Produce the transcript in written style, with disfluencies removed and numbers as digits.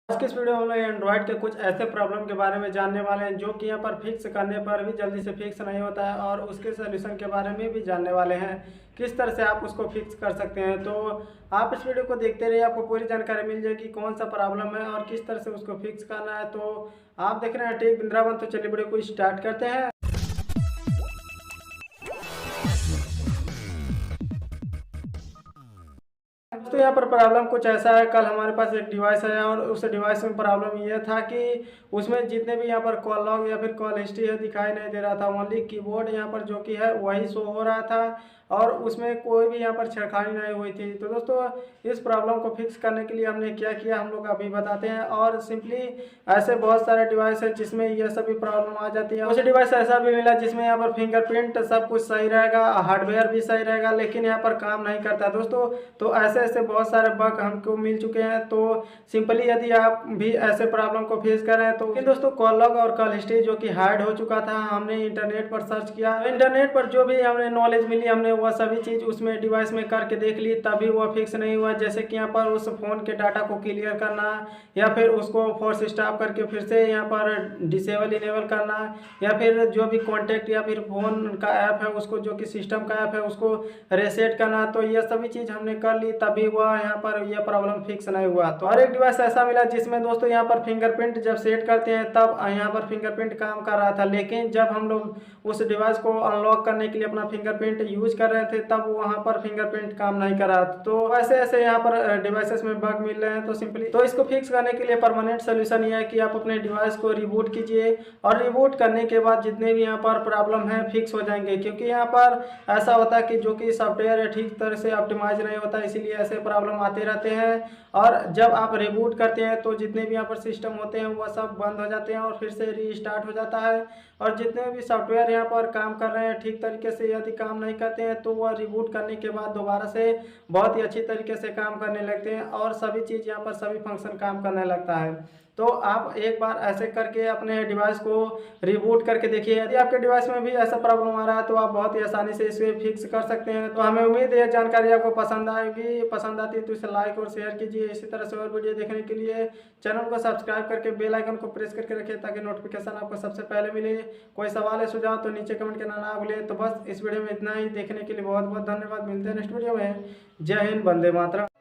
आज के इस वीडियो में हम लोग एंड्रॉयड के कुछ ऐसे प्रॉब्लम के बारे में जानने वाले हैं जो कि यहाँ पर फिक्स करने पर भी जल्दी से फिक्स नहीं होता है और उसके सलूशन के बारे में भी जानने वाले हैं किस तरह से आप उसको फिक्स कर सकते हैं। तो आप इस वीडियो को देखते रहिए, आपको पूरी जानकारी मिल जाएगी कौन सा प्रॉब्लम है और किस तरह से उसको फिक्स करना है। तो आप देख रहे हैं टेक बिंद्रावन, तो चलिए वीडियो को स्टार्ट करते हैं। तो यहाँ पर प्रॉब्लम कुछ ऐसा है, कल हमारे पास एक डिवाइस आया और उस डिवाइस में प्रॉब्लम ये था कि उसमें जितने भी यहाँ पर कॉल लॉग या फिर कॉल हिस्ट्री है दिखाई नहीं दे रहा था। ओनली कीबोर्ड यहाँ पर जो कि है वही शो हो रहा था और उसमें कोई भी यहाँ पर छेड़खानी नहीं हुई थी। तो दोस्तों इस प्रॉब्लम को फिक्स करने के लिए हमने क्या किया हम लोग अभी बताते हैं। और सिंपली ऐसे बहुत सारे डिवाइस है जिसमें यह सभी प्रॉब्लम आ जाती है। कुछ डिवाइस ऐसा भी मिला जिसमें यहाँ पर फिंगरप्रिंट सब कुछ सही रहेगा, हार्डवेयर भी सही रहेगा, लेकिन यहाँ पर काम नहीं करता दोस्तों। तो ऐसे बहुत सारे बग हमको मिल चुके हैं। तो सिंपली यदि आप भी ऐसे प्रॉब्लम को फेस कर रहे हैं तो दोस्तों कॉल लॉग और कॉल हिस्ट्री जो कि हाइड हो चुका था, हमने इंटरनेट पर सर्च किया, इंटरनेट पर जो भी हमें नॉलेज मिली हमने वह सभी चीज़ उसमें डिवाइस में करके देख ली, तभी वह फिक्स नहीं हुआ। जैसे कि यहाँ पर उस फ़ोन के डाटा को क्लियर करना या फिर उसको फोर्स स्टॉप करके फिर से यहाँ पर डिसेबल इनेबल करना या फिर जो भी कॉन्टैक्ट या फिर फ़ोन का ऐप है उसको जो कि सिस्टम का ऐप है उसको रीसेट करना। तो ये सभी चीज़ हमने कर ली, तभी वह यहाँ पर यह प्रॉब्लम फिक्स नहीं हुआ। तो हर एक डिवाइस ऐसा मिला जिसमें दोस्तों यहाँ पर फिंगरप्रिंट जब सेट करते हैं तब यहाँ पर फिंगरप्रिंट काम कर रहा था, लेकिन जब हम लोग उस डिवाइस को अनलॉक करने के लिए अपना फिंगरप्रिंट यूज कर रहे थे तब वहाँ पर फिंगरप्रिंट काम नहीं कर रहा। तो ऐसे ऐसे यहाँ पर डिवाइसेस में बग मिल रहे हैं। तो सिंपली तो इसको फिक्स करने के लिए परमानेंट सोल्यूशन ये है कि आप अपने डिवाइस को रिबूट कीजिए और रिबूट करने के बाद जितने भी यहाँ पर प्रॉब्लम है फिक्स हो जाएंगे। क्योंकि यहाँ पर ऐसा होता है कि जो कि सॉफ्टवेयर है ठीक तरह से ऑप्टिमाइज नहीं होता, इसीलिए ऐसे प्रॉब्लम आते रहते हैं। और जब आप रिबूट करते हैं तो जितने भी यहाँ पर सिस्टम होते हैं वह सब बंद हो जाते हैं और फिर से रीस्टार्ट हो जाता है। और जितने भी सॉफ्टवेयर यहाँ पर काम कर रहे हैं ठीक तरीके से यदि काम नहीं करते हैं तो वह रिबूट करने के बाद दोबारा से बहुत ही अच्छी तरीके से काम करने लगते हैं और सभी चीज़ यहाँ पर सभी फंक्शन काम करने लगता है। तो आप एक बार ऐसे करके अपने डिवाइस को रिबूट करके देखिए। यदि आपके डिवाइस में भी ऐसा प्रॉब्लम आ रहा है तो आप बहुत ही आसानी से इसे फिक्स कर सकते हैं। तो हमें उम्मीद है जानकारी आपको पसंद आएगी, पसंद आती है तो इसे लाइक और शेयर कीजिए। इसी तरह से और वीडियो देखने के लिए चैनल को सब्सक्राइब करके बेल आइकन को प्रेस करके रखिए ताकि नोटिफिकेशन आपको सबसे पहले मिले। कोई सवाल है सुझाव तो नीचे कमेंट करना ना भूलें। तो बस इस वीडियो में इतना ही, देखने के लिए बहुत बहुत धन्यवाद। मिलते हैं नेक्स्ट वीडियो में। जय हिंद, वंदे मातरम।